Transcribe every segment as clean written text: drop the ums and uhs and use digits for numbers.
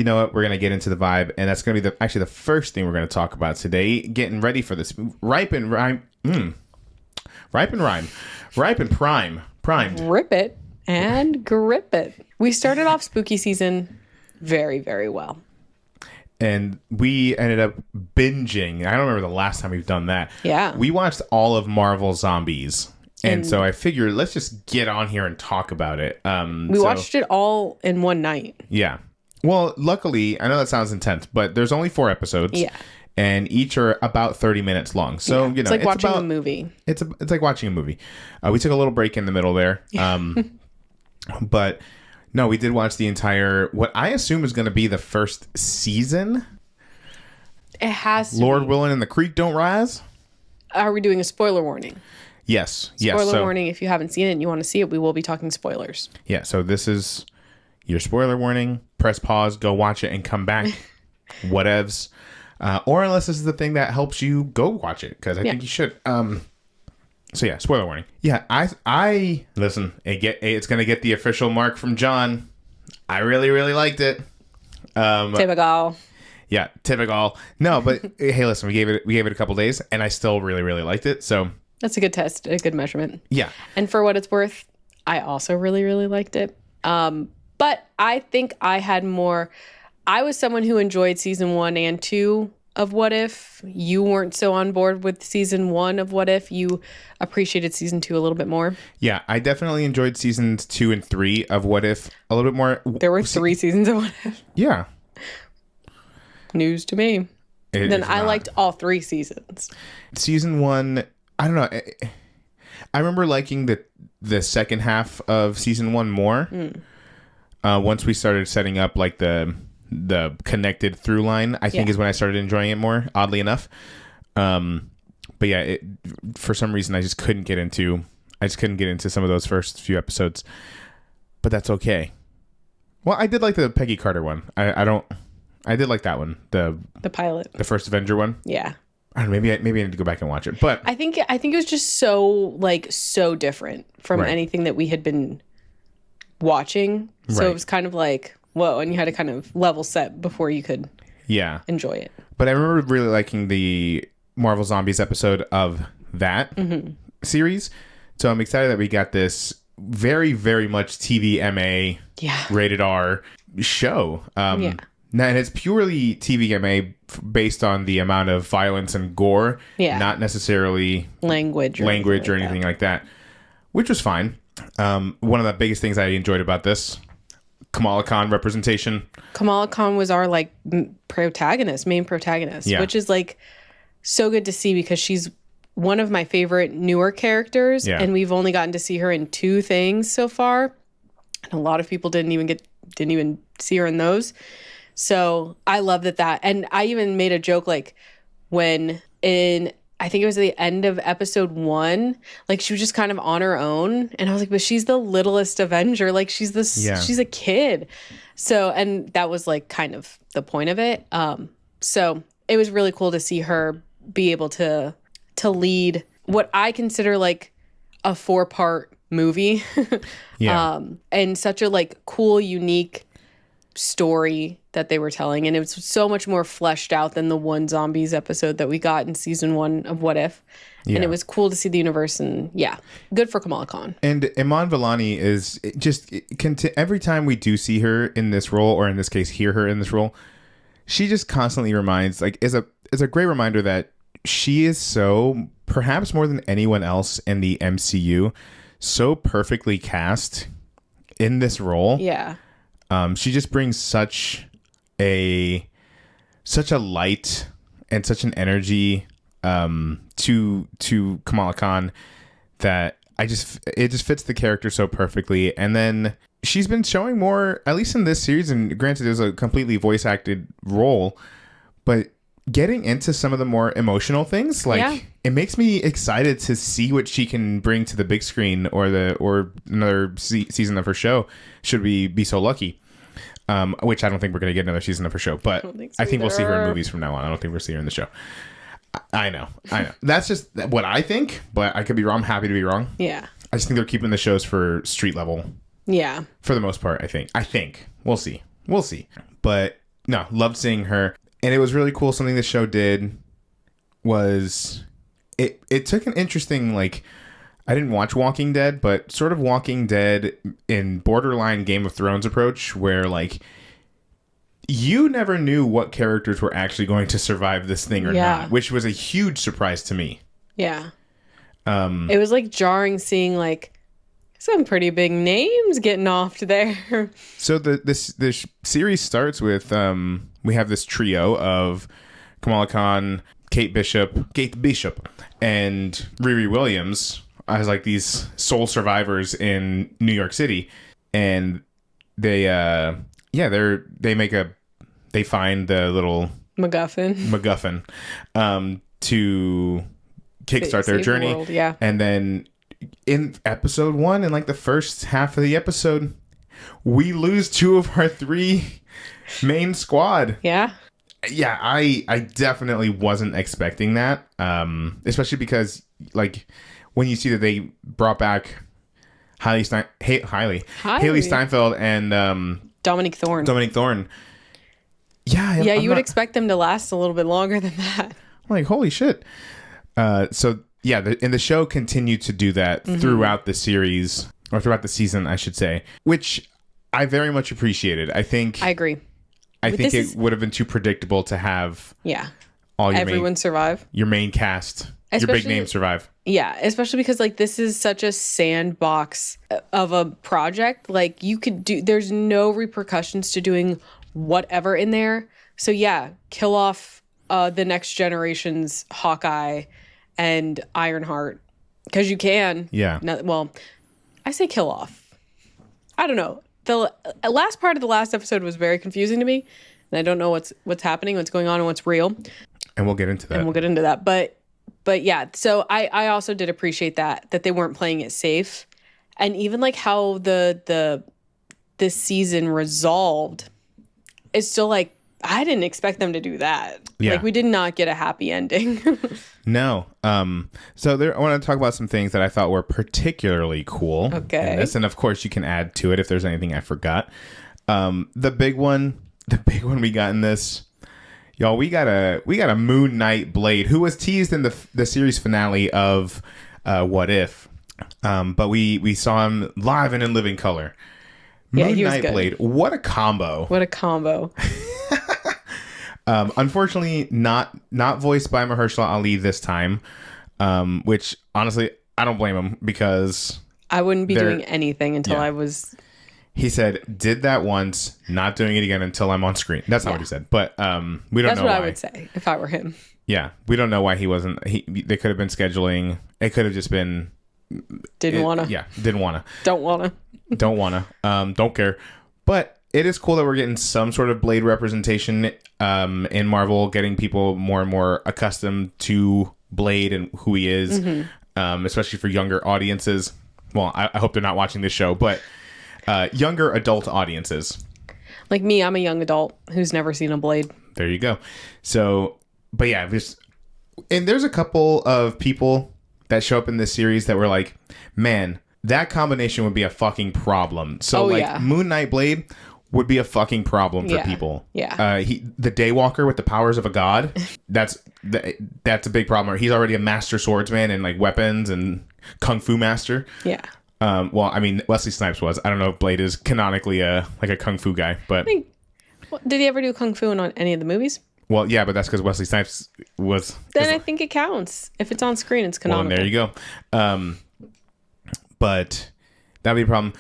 you know what? We're going to get into the vibe, and that's going to be actually the first thing we're going to talk about today. Getting ready for this ripe and primed. Rip it and grip it. We started off spooky season very, very well. And we ended up binging. I don't remember the last time we've done that. Yeah. We watched all of Marvel Zombies. And so I figured, let's just get on here and talk about it. We watched it all in one night. Yeah. Well, luckily, I know that sounds intense, but there's only 4 episodes. Yeah. And each are about 30 minutes long. So, you know, it's like watching a movie. It's like watching a movie. We took a little break in the middle there. But no, we did watch the entire, what I assume is going to be the first season. It has to Lord be. willing and the creek don't rise. Are we doing a spoiler warning? Yes. Spoiler warning. If you haven't seen it and you want to see it, we will be talking spoilers. Yeah. So this is your spoiler warning. Press pause, go watch it and come back. Whatevs. Or unless this is the thing that helps you go watch it. Because I think you should. So yeah, spoiler warning. Yeah, I listen. It's gonna get the official mark from John. I really, really liked it. Typical. Yeah, typical. No, but hey, listen, we gave it a couple days, and I still really, really liked it. So that's a good test, a good measurement. Yeah. And for what it's worth, I also really, really liked it. But I think I had more. I was someone who enjoyed season 1 and 2 of What If. You weren't so on board with season 1 of What If. You appreciated season 2 a little bit more. Yeah, I definitely enjoyed seasons 2 and 3 of What If a little bit more. There were 3 seasons of What If. Yeah. News to me. Then I liked all 3 seasons. Season 1, I don't know. I remember liking the second half of season 1 more. Once we started setting up like the connected through line, I think is when I started enjoying it more, oddly enough. But yeah, for some reason I just couldn't get into some of those first few episodes. But that's okay. Well, I did like the Peggy Carter one. I did like that one. The pilot. The first Avenger one. Yeah. I don't know, maybe I need to go back and watch it. But I think it was just so different from anything that we had been watching. So it was kind of like, whoa, and you had to kind of level set before you could enjoy it. But I remember really liking the Marvel Zombies episode of that series. So I'm excited that we got this very, very much TVMA rated R show. Now, and it's purely TVMA based on the amount of violence and gore, not necessarily language or anything like that, which was fine. One of the biggest things I enjoyed about this, Kamala Khan representation. Kamala Khan was our main protagonist, which is so good to see because she's one of my favorite newer characters, and we've only gotten to see her in 2 things so far, and a lot of people didn't even see her in those. So I love that. And I even made a joke when I think it was at the end of episode 1, she was just kind of on her own. And I was like, but she's the littlest Avenger. She's a kid. So, and that was kind of the point of it. So it was really cool to see her be able to lead what I consider a 4-part movie. And such a cool, unique story that they were telling, and it was so much more fleshed out than the one zombies episode that we got in season 1 of What If. And it was cool to see the universe, and good for Kamala Khan. And Iman Vellani is just every time we do see her in this role, or in this case hear her in this role, she just constantly reminds is a great reminder that she is so, perhaps more than anyone else in the MCU, so perfectly cast in this role. She just brings such a light and such an energy to Kamala Khan that it just fits the character so perfectly. And then she's been showing more, at least in this series, and granted it was a completely voice acted role, but getting into some of the more emotional things, it makes me excited to see what she can bring to the big screen or another season of her show, should we be so lucky. Which I don't think we're going to get another season of her show, but I think we'll see her in movies from now on. I don't think we'll see her in the show. I know. That's just what I think, but I could be wrong. I'm happy to be wrong. I just think they're keeping the shows for street level. For the most part, I think. We'll see. But No, loved seeing her. And it was really cool. Something the show did was it took an interesting, like, I didn't watch Walking Dead, but sort of Walking Dead in borderline Game of Thrones approach, where, like, you never knew what characters were actually going to survive this thing or not, which was a huge surprise to me. Yeah. It was, like, jarring seeing, like, some pretty big names getting offed there. So this series starts with we have this trio of Kamala Khan, Kate Bishop, and Riri Williams as, like, these sole survivors in New York City, and they find the little MacGuffin to kickstart their journey. World, yeah. And then in episode 1, in, like, the first half of the episode, we lose 2 of our 3 main squad. Yeah. Yeah, I definitely wasn't expecting that. Especially because, like, when you see that they brought back Haley Steinfeld and Dominique Thorne. Yeah, you would expect them to last a little bit longer than that. I'm like, holy shit. So yeah, and the show continued to do that throughout the series, or throughout the season, I should say, which I very much appreciated. I agree. I think it would have been too predictable to have everyone survive. Your main cast, your big name survive. Yeah, especially because, like, this is such a sandbox of a project. Like, there's no repercussions to doing whatever in there. So yeah, kill off the next generation's Hawkeye and Ironheart, because you can. Yeah. Well, I say kill off. I don't know. The last part of the last episode was very confusing to me, and I don't know what's happening, what's going on, and what's real. And we'll get into that. But yeah, so I also did appreciate that they weren't playing it safe, and even, like, how this season resolved is still, like, I didn't expect them to do that. Yeah. Like, we did not get a happy ending. No. So I want to talk about some things that I thought were particularly cool. Okay. In this, and of course you can add to it if there's anything I forgot. The big one we got in this, y'all. We got a Moon Knight Blade who was teased in the series finale of What If, but we saw him live and in living color. Moon Knight Blade. What a combo. Unfortunately, not voiced by Mahershala Ali this time, which honestly I don't blame him, because I wouldn't be doing anything until I was. He said, "Did that once, not doing it again until I'm on screen." That's not what he said, but we don't know why. That's what I would say if I were him. Yeah, we don't know why he wasn't. They could have been scheduling. It could have just been. Didn't wanna. Yeah, didn't wanna. Don't wanna. Don't wanna. Don't care. But it is cool that we're getting some sort of Blade representation in Marvel, getting people more and more accustomed to Blade and who he is, especially for younger audiences. Well, I hope they're not watching this show, but younger adult audiences. Like me, I'm a young adult who's never seen a Blade. There you go. So, but yeah, there's a couple of people that show up in this series that were like, man, that combination would be a fucking problem. So, Moon Knight Blade would be a fucking problem for people. Yeah. The Daywalker with the powers of a god, that's a big problem. He's already a master swordsman and, like, weapons and kung fu master. Yeah. Well, I mean, Wesley Snipes was. I don't know if Blade is canonically a kung fu guy, but did he ever do kung fu in any of the movies? Well, yeah, but that's because Wesley Snipes was. Then I think it counts. If it's on screen, it's canonical. Well, there you go. But that'd be a problem.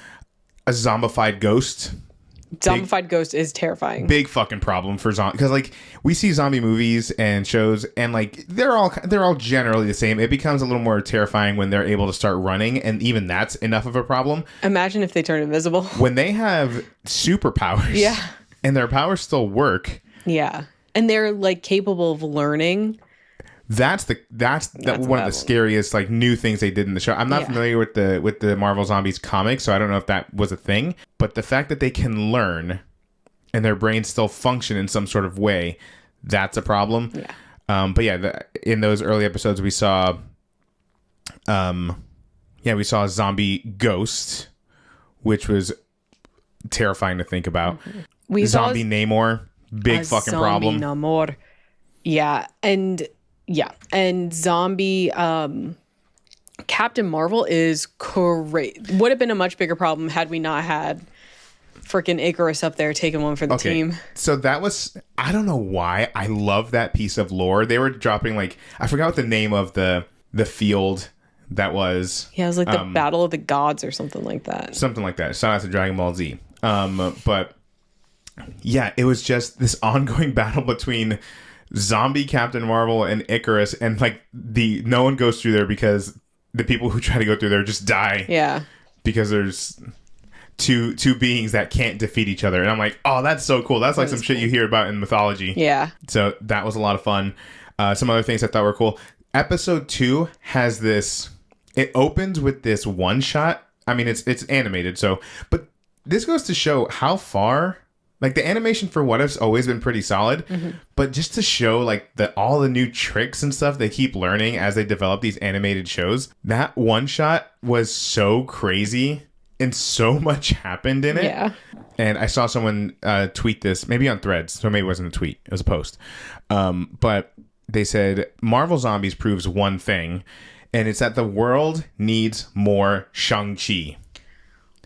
A zombified ghost. Ghost is terrifying. Big fucking problem for zombie, because, like, we see zombie movies and shows, and, like, they're all generally the same. It becomes a little more terrifying when they're able to start running, and even that's enough of a problem. Imagine if they turn invisible. When they have superpowers, and their powers still work, and they're, like, capable of learning. That's one of the scariest, like, new things they did in the show. I'm not familiar with the Marvel Zombies comics, so I don't know if that was a thing. But the fact that they can learn and their brains still function in some sort of way, that's a problem. Yeah. But yeah, in those early episodes, we saw, a zombie ghost, which was terrifying to think about. We zombie Namor. big fucking problem. Namor. Yeah, and zombie Captain Marvel is great. Would have been a much bigger problem had we not had freaking Icarus up there taking one for the team. So that was, I don't know why I love that piece of lore. They were dropping like, I forgot what the name of the field that was. Yeah, it was like the Battle of the Gods or something like that. Something like that. Shout out to Dragon Ball Z. But yeah, it was just this ongoing battle between zombie Captain Marvel and Icarus, and like no one goes through there because the people who try to go through there just die. Yeah. Because there's two beings that can't defeat each other. And I'm like, oh, that's so cool. That's like some shit you hear about in mythology. Yeah. So that was a lot of fun. Some other things I thought were cool. Episode 2 has this, it opens with this one shot. I mean, it's animated, but this goes to show how far, like, the animation for What If's always been pretty solid, but just to show like all the new tricks and stuff they keep learning as they develop these animated shows, that one shot was so crazy and so much happened in it. Yeah. And I saw someone tweet this, maybe on Threads, so maybe it wasn't a tweet, it was a post. But they said, Marvel Zombies proves one thing, and it's that the world needs more Shang-Chi.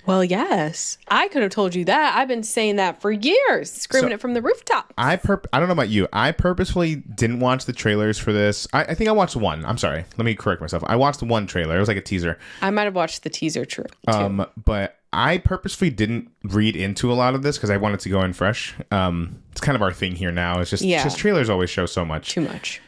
Well, yes. I could have told you that. I've been saying that for years, screaming it from the rooftop. I don't know about you. I purposefully didn't watch the trailers for this. I think I watched one. I'm sorry. Let me correct myself. I watched one trailer. It was like a teaser. I might have watched the teaser too. But I purposefully didn't read into a lot of this because I wanted to go in fresh. It's kind of our thing here now. It's just trailers always show so much. Too much.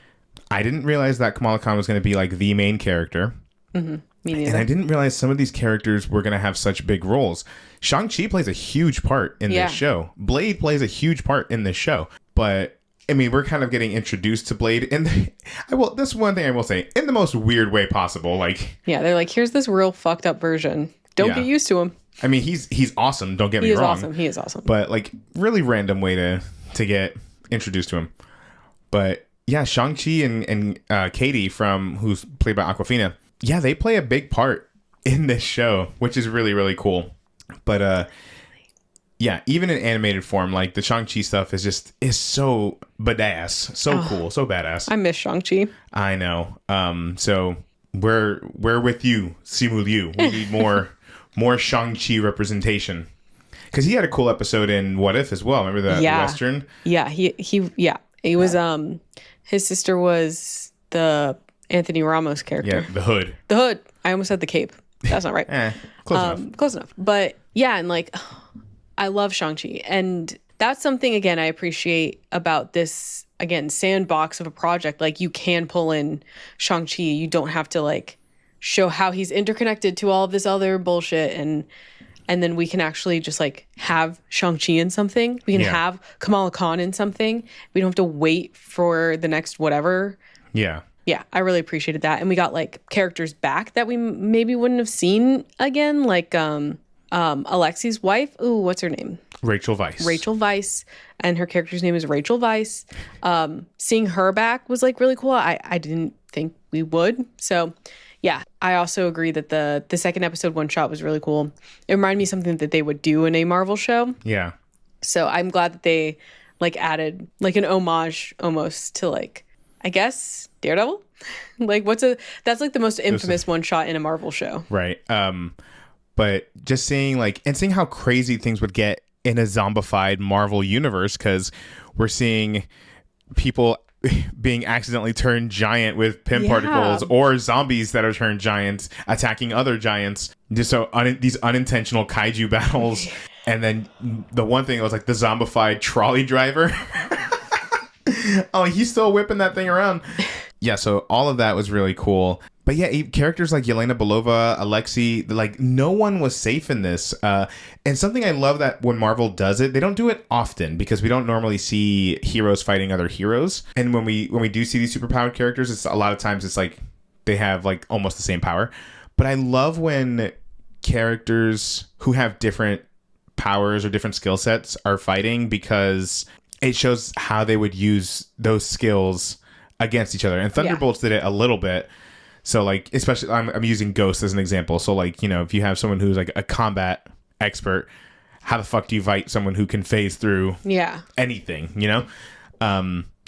I didn't realize that Kamala Khan was going to be like the main character. Mm-hmm. Me neither. And I didn't realize some of these characters were going to have such big roles. Shang-Chi plays a huge part in this show. Blade plays a huge part in this show. But, I mean, we're kind of getting introduced to Blade. And this one thing I will say, in the most weird way possible. Like, yeah, they're like, here's this real fucked up version. Don't get used to him. I mean, he's awesome. Don't get me wrong. He is awesome. But, like, really random way to get introduced to him. But, yeah, Shang-Chi and Katie, who's played by Awkwafina, yeah, they play a big part in this show, which is really, really cool. But yeah, even in animated form, like the Shang-Chi stuff is so badass, so cool, so badass. I miss Shang-Chi. I know. So we're with you, Simu Liu. We need more Shang-Chi representation. Because he had a cool episode in What If as well. Remember the Western? Yeah, he was his sister was the Anthony Ramos character. Yeah, the Hood. The Hood. I almost said the Cape. That's not right. Close enough. But yeah, and like, I love Shang-Chi. And that's something, again, I appreciate about this, again, sandbox of a project. Like, you can pull in Shang-Chi. You don't have to, like, show how he's interconnected to all of this other bullshit. And then we can actually just, like, have Shang-Chi in something. We can have Kamala Khan in something. We don't have to wait for the next whatever. Yeah. Yeah, I really appreciated that. And we got, like, characters back that we maybe wouldn't have seen again, like Alexi's wife. Ooh, what's her name? Rachel Weisz. And her character's name is Rachel Weisz. Seeing her back was, like, really cool. I didn't think we would. So, yeah, I also agree that the second episode one shot was really cool. It reminded me of something that they would do in a Marvel show. Yeah. So I'm glad that they, like, added, like, an homage almost to, like, I guess Daredevil. Like, that's like the most infamous one shot in a Marvel show. Right. But just seeing how crazy things would get in a zombified Marvel universe, because we're seeing people being accidentally turned giant with Pym particles, or zombies that are turned giants attacking other giants. Just these unintentional kaiju battles. And then the one thing was like the zombified trolley driver. Oh, he's still whipping that thing around. Yeah, so all of that was really cool. But yeah, characters like Yelena Belova, Alexei, like, no one was safe in this. And something I love that when Marvel does it, they don't do it often because we don't normally see heroes fighting other heroes. And when we do see these superpowered characters, it's a lot of times it's like they have like almost the same power. But I love when characters who have different powers or different skill sets are fighting, because it shows how they would use those skills against each other. And Thunderbolts did it a little bit. So, like, especially, I'm using Ghost as an example. So, like, you know, if you have someone who's like a combat expert, how the fuck do you fight someone who can phase through anything, you know?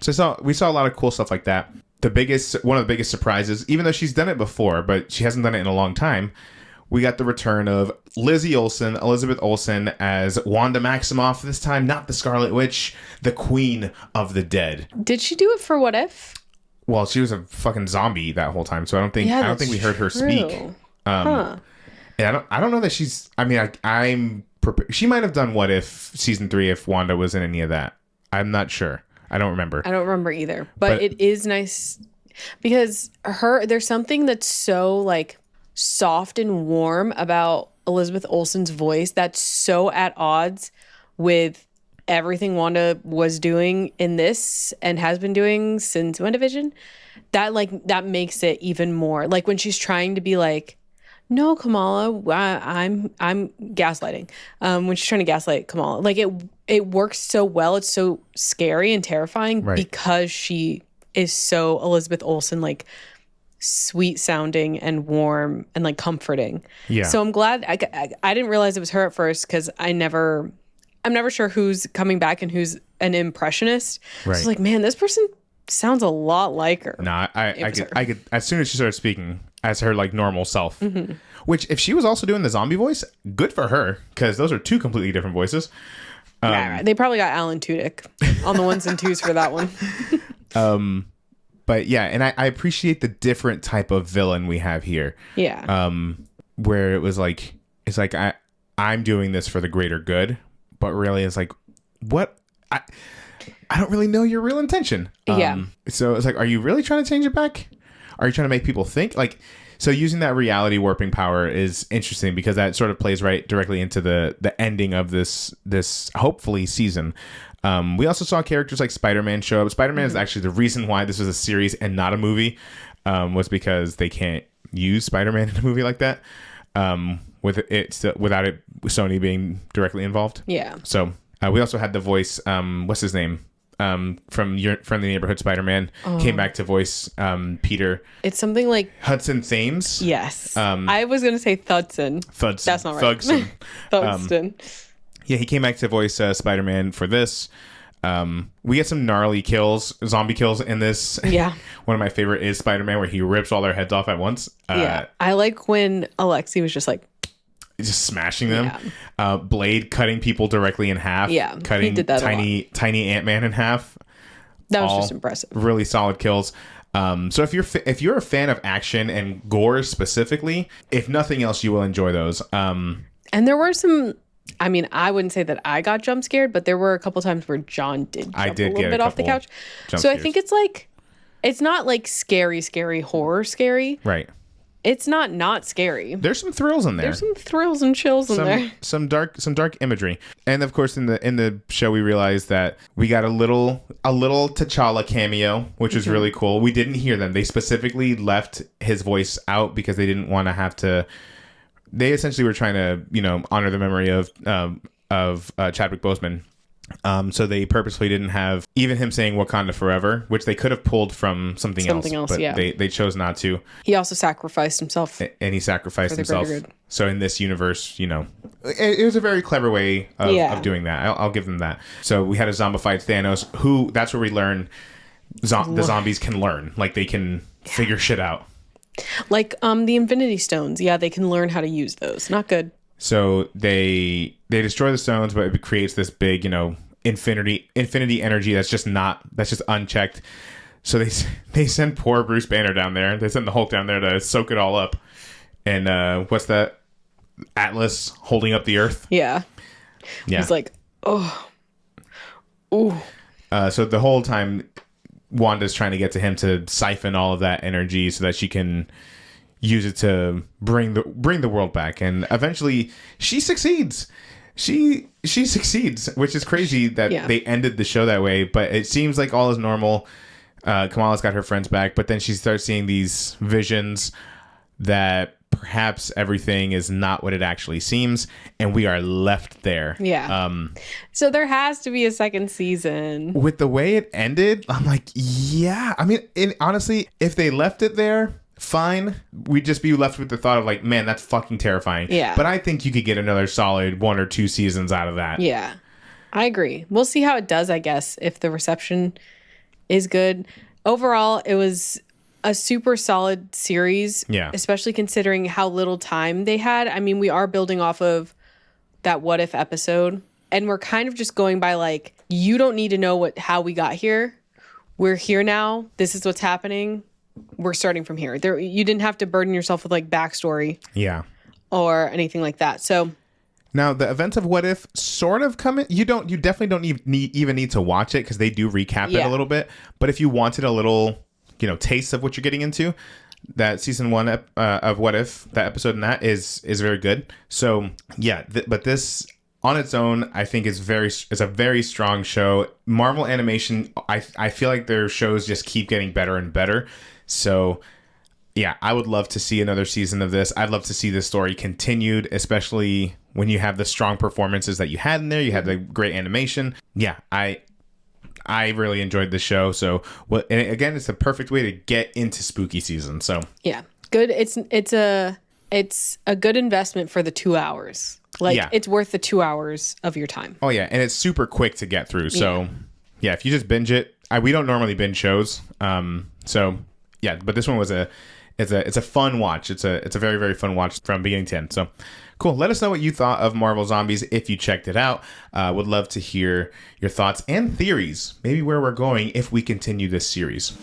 So we saw a lot of cool stuff like that. One of the biggest surprises, even though she's done it before, but she hasn't done it in a long time, we got the return of Elizabeth Olsen as Wanda Maximoff. This time, not the Scarlet Witch, the Queen of the Dead. Did she do it for What If? Well, she was a fucking zombie that whole time, so I don't think we heard her speak. And I don't know that she's. I mean, I'm prepared. She might have done What If season 3 if Wanda was in any of that. I'm not sure. I don't remember. I don't remember either. But it is nice because there's something that's so like soft and warm about Elizabeth Olsen's voice that's so at odds with everything Wanda was doing in this and has been doing since WandaVision. That makes it even more like when she's trying to be like, no, Kamala, I'm gaslighting. When she's trying to gaslight Kamala, like it works so well. It's so scary and terrifying because she is so Elizabeth Olsen, like sweet sounding and warm and like comforting. Yeah. So I'm glad I didn't realize it was her at first because I'm never sure who's coming back and who's an impressionist. Right. So like, man, this person sounds a lot like her. No, I could as soon as she started speaking as her like normal self. Mm-hmm. Which if she was also doing the zombie voice, good for her because those are two completely different voices. Right. They probably got Alan Tudyk on the ones and twos for that one. But yeah, and I appreciate the different type of villain we have here. Yeah. Where it's like I'm doing this for the greater good, but really it's like, what? I don't really know your real intention. Yeah. So it's like, are you really trying to change it back? Are you trying to make people think like? So using that reality warping power is interesting because that sort of plays right directly into the ending of this hopefully season. We also saw characters like Spider-Man show up. Spider-Man is actually the reason why this was a series and not a movie, was because they can't use Spider-Man in a movie like that without it Sony being directly involved. Yeah. So we also had the voice. What's his name? From the Neighborhood Spider-Man came back to voice Peter. It's something like Hudson Thames. Yes. I was gonna say Thudson. That's not right. Thudston. Yeah, he came back to voice Spider-Man for this. We get some gnarly zombie kills in this. Yeah. One of my favorite is Spider-Man where he rips all their heads off at once. Yeah. I like when Alexi was just like smashing them. Yeah. Blade cutting people directly in half. Yeah, cutting tiny Ant-Man in half. That was just impressive. Really solid kills. So if you're a fan of action and gore specifically, if nothing else, you will enjoy those. And there were some. I mean, I wouldn't say that I got jump scared, but there were a couple times where John did jump a little bit off the couch. So I think it's not like scary horror scary. Right. It's not scary. There's some thrills in there. There's some thrills and chills in there. Some dark imagery. And of course in the show we realized that we got a little T'Challa cameo, which was really cool. We didn't hear them. They specifically left his voice out because they didn't want to have to. They essentially were trying to, honor the memory of Chadwick Boseman. So they purposely didn't have even him saying Wakanda forever, which they could have pulled from something else, but yeah. they chose not to. He also sacrificed himself. And he sacrificed himself. So in this universe, it was a very clever way of doing that. I'll give them that. So we had a zombified Thanos, that's where we learn the zombies can learn. Like they can figure shit out. Like the Infinity Stones. Yeah, they can learn how to use those. Not good. So they destroy the stones, but it creates this big, infinity energy that's just unchecked. So they send poor Bruce Banner down there. They send the Hulk down there to soak it all up. And what's that? Atlas holding up the Earth. Yeah. He's like, oh, ooh. So the whole time, Wanda's trying to get to him to siphon all of that energy so that she can use it to bring the world back, and eventually she succeeds. She succeeds, which is crazy that they ended the show that way. But it seems like all is normal. Kamala's got her friends back, but then she starts seeing these visions that perhaps everything is not what it actually seems, and we are left there. Yeah. So there has to be a second season. With the way it ended, I'm like, yeah. I mean, honestly, if they left it there, fine. We'd just be left with the thought of like, man, that's fucking terrifying. Yeah. But I think you could get another solid 1 or 2 seasons out of that. Yeah. I agree. We'll see how it does, I guess, if the reception is good. Overall, it was a super solid series. Yeah. Especially considering how little time they had. I mean, we are building off of that What If episode. And we're kind of just going by like, you don't need to know how we got here. We're here now. This is what's happening. We're starting from here. You didn't have to burden yourself with like backstory. Yeah. Or anything like that. So now the events of What If sort of come in. You definitely don't even need to watch it because they do recap it a little bit. But if you wanted a little, taste of what you're getting into, that season 1 of What If, that episode in that is very good. So yeah, but this on its own, I think is a very strong show. Marvel Animation, I feel like their shows just keep getting better and better. So yeah, I would love to see another season of this. I'd love to see this story continued, especially when you have the strong performances that you had in there. You had the great animation. Yeah, I really enjoyed the show. So, and again, it's the perfect way to get into spooky season. So yeah, good. It's a good investment for the 2 hours. It's worth the 2 hours of your time. Oh yeah, and it's super quick to get through. So yeah, if you just binge it, we don't normally binge shows. So yeah, but this one was it's a fun watch. It's a very, very fun watch from beginning to end. So cool. Let us know what you thought of Marvel Zombies if you checked it out. Would love to hear your thoughts and theories, maybe where we're going if we continue this series.